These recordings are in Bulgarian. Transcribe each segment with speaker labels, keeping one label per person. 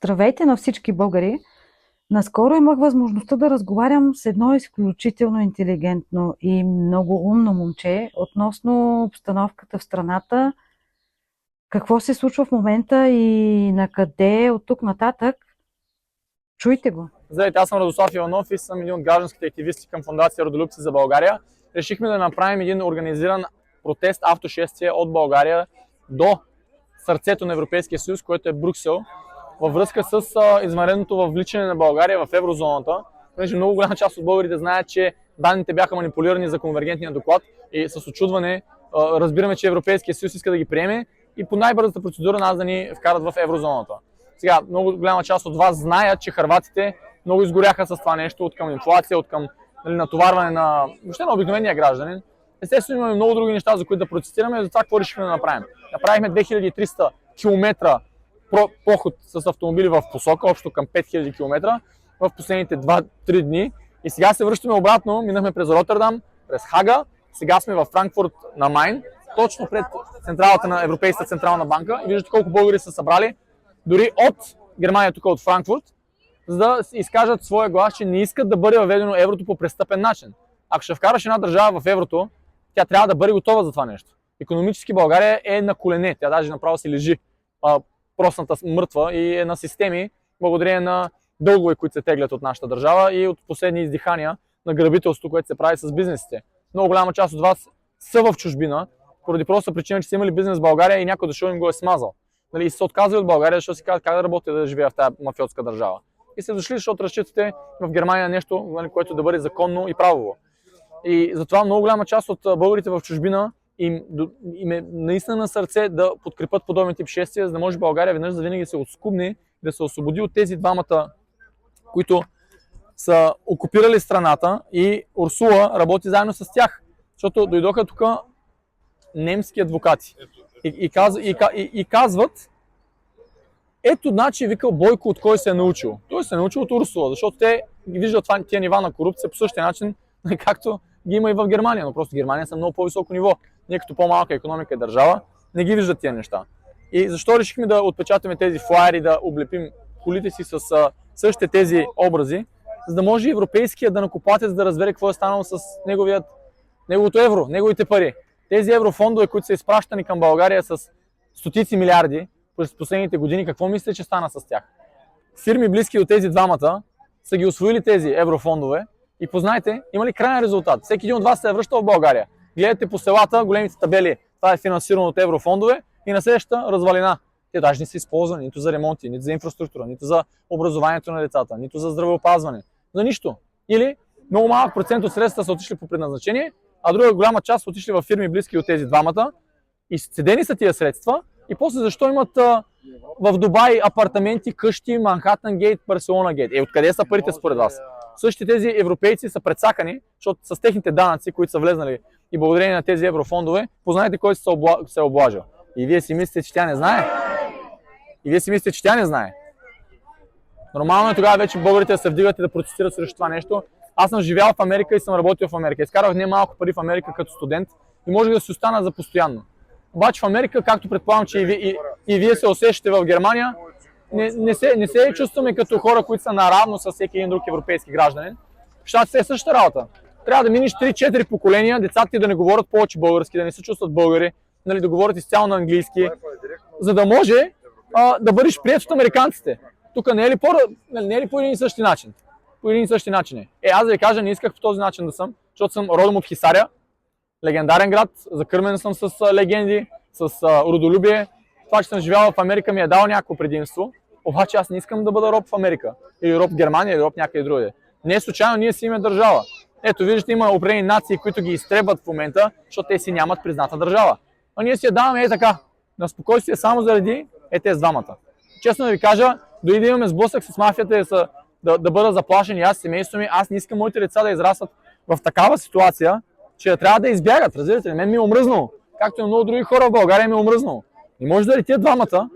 Speaker 1: Здравейте на всички българи! Наскоро имах възможността да разговарям с едно изключително интелигентно и много умно момче относно обстановката в страната, какво се случва в момента и на къде от тук нататък. Чуйте го!
Speaker 2: Здравейте, аз съм Радослав Иванов и съм един от гражданските активисти към фондация Родолюбци за България. Решихме да направим един организиран протест, автошествие от България до сърцето на Европейския съюз, което е Брюксел, във връзка с извънредното въвличане на България в еврозоната. Понеже много голяма част от българите знаят, че данните бяха манипулирани за конвергентния доклад и с очудване разбираме, че Европейския съюз иска да ги приеме и по най-бързата процедура нас да ни вкарат в еврозоната. Сега, много голяма част от вас знаят, че хърватите много изгоряха с това нещо, от към инфлация, от към натоварване на въобще на обикновения гражданин. Естествено, имаме много други неща, за които да протестираме, за това какво решихме да направим. Направихме 2300 км поход с автомобили в посока, общо към 5000 км в последните 2-3 дни. И сега се връщаме обратно, минахме през Роттердам, през Хага, сега сме в Франкфурт на Майн, точно пред централата на Европейската централна банка. И виждате колко българи са събрали, дори от Германия, тук от Франкфурт, за да изкажат своя глас, че не искат да бъде въведено еврото по престъпен начин. Ако ще вкараш една държава в еврото, тя трябва да бъде готова за това нещо. Икономически България е на колене, тя даже направо си лежи просната мъртва и е на системи, благодарение на дългове, които се теглят от нашата държава и от последни издихания на грабителство, което се прави с бизнесите. Много голяма част от вас са в чужбина, поради проста причина, че са имали бизнес в България и някой дошъл им го е смазал. И се отказват от България, защото си казват как да работя да живея в тази мафиотска държава. И се дошли, защото разчитате в Германия нещо, което да бъде законно и правово. И затова много голяма част от българите в чужбина им е наистина на сърце да подкрепят подобни тип шествия, за да може България веднъж за винаги да се отскубне, да се освободи от тези двамата, които са окупирали страната, и Урсула работи заедно с тях. Защото дойдоха тук немски адвокати и казват: ето, значи, викал Бойко, от кой се е научил. Той се е научил от Урсула, защото те виждат тия нива на корупция по същия начин, както ги има и в Германия, но просто Германия са много по-високо ниво. Ние като по-малка икономика и държава не ги виждат тия неща. И защо решихме да отпечатаме тези флаери, да облепим колите си с същите тези образи, за да може европейският данъкоплатец да разбере какво е станало с неговото евро, неговите пари. Тези еврофондове, които са изпращани към България с стотици милиарди през последните години, какво мислите, че стана с тях? Фирми, близки до тези двамата, са ги усвоили тези еврофондове и познайте, има ли крайен резултат? Всеки един от вас се е връщал в България. Гледате по селата големите табели, това е финансирано от еврофондове, и на следващата развалина. Те даже не са използвани нито за ремонти, нито за инфраструктура, нито за образованието на децата, нито за здравеопазване. За нищо. Или много малък процент от средствата са отишли по предназначение, а друга голяма част са отишли в фирми, близки от тези двамата, и седени са тия средства. И после защо имат в Дубай апартаменти, къщи, Манхатън гейт, Барселона гейт? Откъде са парите според вас? Същите тези европейци са прецакани, защото с техните данъци, които са влезнали и благодарение на тези еврофондове, познайте кой се е облажил. И вие си мислите, че тя не знае? Нормално е тогава вече българите да се вдигат и да протестират срещу това нещо. Аз съм живял в Америка и съм работил в Америка. Изкарах не малко пари в Америка като студент и можех да си остана за постоянно. Обаче в Америка, както предполагам, че и вие се усещате в Германия, не се чувстваме като хора, които са наравно с всеки един друг европейски гражданин. В Щатите е същата работа. Трябва да минеш 3-4 поколения, децата ти да не говорят повече български, да не се чувстват българи, да говорят изцяло на английски, за да може да бъдеш приет от американците. Тук не е ли по един и същи начин? По един и същи начин е. Аз да ви кажа, не исках по този начин да съм, защото съм родом от Хисаря, легендарен град, закърмен съм с легенди, с родолюбие. Това, че съм живял в Америка, ми е дал някакво предимство, обаче аз не искам да бъда роб в Америка, или роб в Германия, или роб някъде другаде. Не е случайно, ние си имаме държава. Ето, виждате, има определени нации, които ги изтребват в момента, защото те си нямат призната държава. А ние си я даваме така, на спокойствие, само заради тези двамата. Честно да ви кажа, дори да имаме сблъсък с мафията и да бъда заплашен и аз, семейството ми, аз не искам моите деца да израстват в такава ситуация, че трябва да избягат. Разбирате ли, мен ми е омръзнало. Както и много други хора в България ми е омръзнало. Не може да тия двамата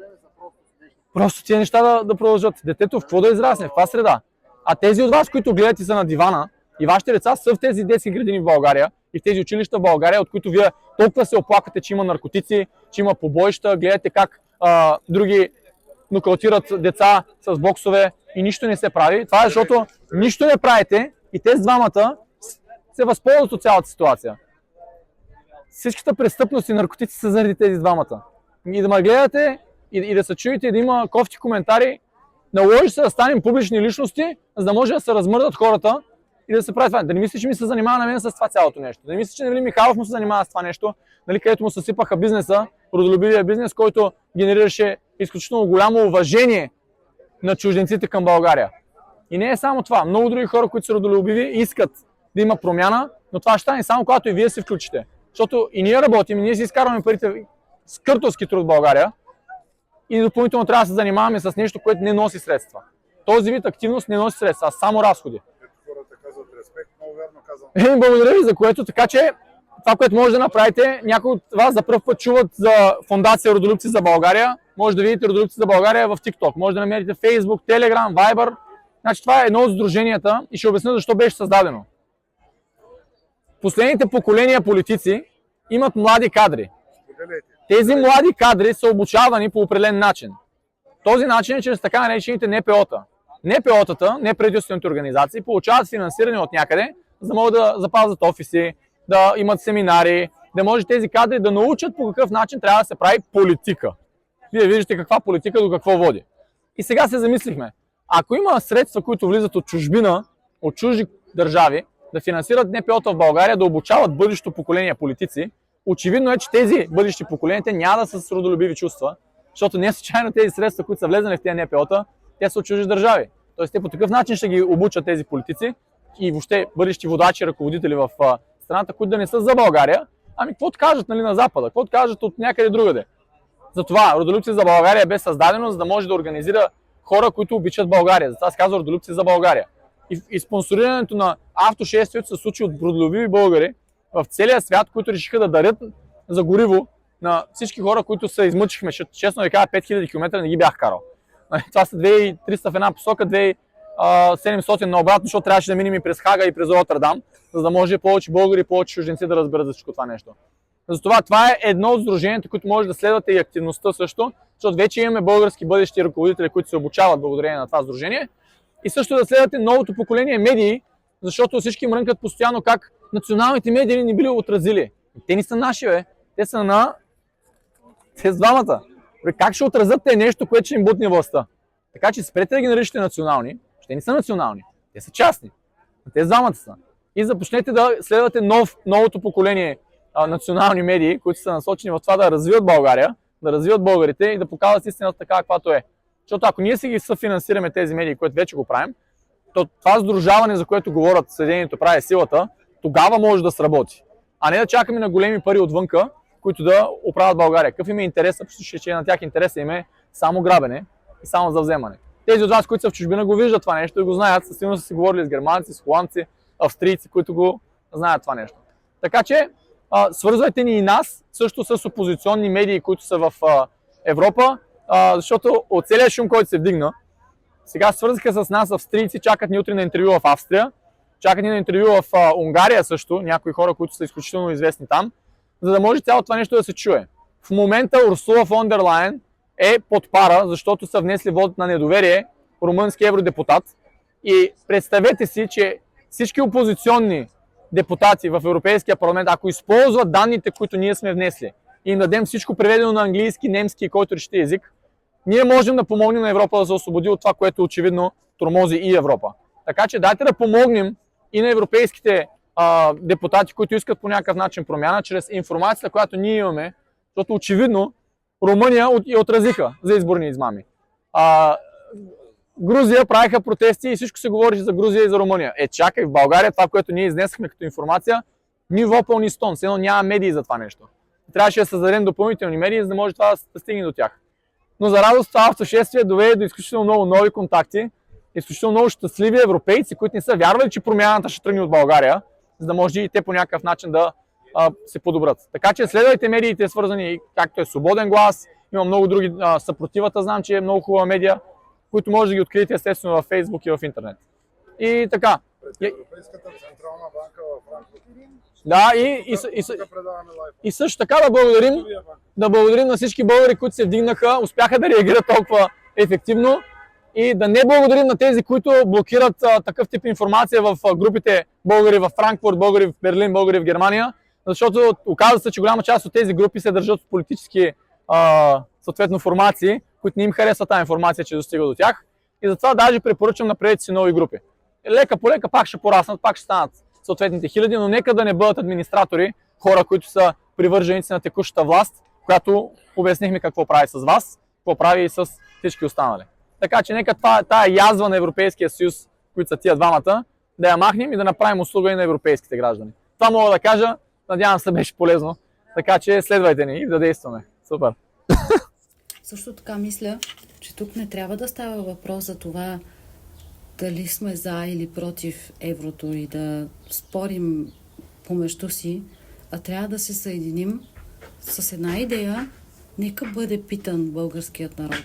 Speaker 2: просто тия неща да продължат. Детето в какво да израсне, в каква среда? А тези от вас, които гледате са на дивана и вашите деца са в тези детски градини в България и в тези училища в България, от които вие толкова се оплаквате, че има наркотици, че има побоища, гледате как други нокаутират деца с боксове и нищо не се прави. Това е защото нищо не правите и тези двамата се възползват от цялата ситуация. Всичката престъпност и наркотици са заради тези двамата. И да ме гледате и да се чуете и да има кофти коментари, наложи се да станем публични личности, за да може да се размърдат хората и да се прави това. Да не мислиш, че ми се занимава на мен с това цялото нещо. Да не мислиш, че Невелин Михайлов му се занимава с това нещо, нали, където му съсипаха бизнеса, родолюбивия бизнес, който генерираше изключително голямо уважение на чужденците към България. И не е само това. Много други хора, които са родолюбиви, искат да има промяна, но това ще стане само когато и вие се включите. Защото и ние работим, и ние си изкарваме парите с къртовски труд в България и допълнително трябва да се занимаваме с нещо, което не носи средства. Този вид активност не носи средства, а само разходи.
Speaker 3: Хората казват респект, много верно казвам.
Speaker 2: Благодаря ви за което, така че това, което може да направите, някои от вас за пръв път чуват за фондация Родолюбци за България, може да видите Родолюбци за България в TikTok, може да намерите Facebook, Telegram, Viber. Значи това е едно от сдруженията и ще обясня защо беше създадено. Последните поколения политици имат млади кадри. Тези млади кадри са обучавани по определен начин. Този начин е чрез така наречените НПО-та. НПО-тата, неправителствените организации, получават финансиране от някъде, за да могат да запазят офиси, да имат семинари, да може тези кадри да научат по какъв начин трябва да се прави политика. Вие виждате каква политика до какво води. И сега се замислихме, ако има средства, които влизат от чужбина, от чужди държави, да финансират НПО-та в България, да обучават бъдещото поколение политици, очевидно е, че тези бъдещи поколения няма да са с родолюбиви чувства, защото не случайно тези средства, които са влезали в тези НПО-та, те са от чужди държави. Тоест те по такъв начин ще ги обучат тези политици и въобще бъдещи водачи, ръководители в страната, които да не са за България, ами какво кажат, нали, на Запада, какво кажат от някъде другаде. Затова Родолюбци за България бе създадено, за да може да организира хора, които обичат България. Затова се казва Родолюбци за България. И спонсорирането на автошествието се случи от родолюбиви българи в целия свят, които решиха да дарят за гориво на всички хора, които се измъчихме. Честно да кажа, 5000 км не ги бях карал. Това са 2300 в една посока, 2700 на обратно, защото трябваше да минем и през Хага и през Роттердам, за да може повече българи и повече чужденци да разберат за всичко това нещо. Затова това е едно от сдруженията, които може да следвате и активността също, защото вече имаме български бъдещи ръководители, които се обучават благодарение на това сдружение. И също да следвате новото поколение медии, защото всички мрънкат постоянно как националните медии не били отразили. Те не са наши, бе. Те са на тези двамата. Как ще отразят те нещо, което ще им бутне властта? Така че спрете да ги наричате национални, ще не са национални, те са частни. Те двамата са. И започнете да следвате новото поколение национални медии, които са насочени в това да развиват България, да развиват българите и да показват истината така, каквато е. Защото ако ние си ги съфинансираме тези медии, които вече го правим, то това сдружаване, за което говорят Съединението прави силата, тогава може да сработи. А не да чакаме на големи пари отвънка, които да оправят България. Какъв им е интересът, че на тях интереса им е само грабене и само завземане. Тези от вас, които са в чужбина, го виждат това нещо и го знаят. Със сигурност са си говорили с германци, с холандци, австрийци, които го знаят това нещо. Така че свързвайте ни и нас също с опозиционни медии, които са в Европа, защото от целият шум, който се вдигна, сега свързаха с нас австрийци, чакат ни утре на интервю в Австрия, чакат ни на интервю в Унгария също, някои хора, които са изключително известни там, за да може цялото това нещо да се чуе. В момента Урсула фон дер Лайен е под пара, защото са внесли вот на недоверие румънски евродепутат. И представете си, че всички опозиционни депутати в Европейския парламент, ако използват данните, които ние сме внесли, и им дадем всичко преведено на английски, немски, който решите език, ние можем да помогнем на Европа да се освободи от това, което очевидно тормози и Европа. Така че дайте да помогнем и на европейските депутати, които искат по някакъв начин промяна, чрез информацията, която ние имаме, защото очевидно Румъния я отразиха за изборни измами. Грузия правиха протести и всичко се говореше за Грузия и за Румъния. Чакай, в България това, което ние изнесахме като информация, ниво пълни стон, все едно няма медии за това нещо. Трябваше да създадем допълнителни медии, за да може това да стигне до тях. Но за радост това автошествие доведе до изключително много нови контакти, изключително много щастливи европейци, които не са вярвали, че промяната ще тръгне от България, за да може и те по някакъв начин да се подобрят. Така че следвайте медиите, свързани, както е Свободен глас, има много други, Съпротивата, знам, че е много хубава медия, които може да ги откриете естествено във Facebook и в интернет. И така.
Speaker 3: Европейската централна банка в Франкфурт.
Speaker 2: Да, и също така да благодарим на всички българи, които се вдигнаха, успяха да реагират толкова ефективно и да не благодарим на тези, които блокират такъв тип информация в групите българи в Франкфурт, българи в Берлин, българи в Германия, защото оказва се, че голяма част от тези групи се държат от политически съответно формации, които не им харесват тази информация, че достига до тях. И затова даже препоръчвам напред си нови групи. Лека по лека пак ще пораснат, пак ще станат съответните хиляди, но нека да не бъдат администратори, хора, които са привърженици на текущата власт, която обяснихме какво прави с вас, какво прави и с всички останали. Така че нека тая язва на Европейския съюз, които са тия двамата, да я махнем и да направим услуга и на европейските граждани. Това мога да кажа, надявам се беше полезно, така че следвайте ни и да действаме. Супер!
Speaker 4: Също така мисля, че тук не трябва да става въпрос за това дали сме за или против еврото и да спорим помежду си, а трябва да се съединим с една идея, нека бъде питан българският народ.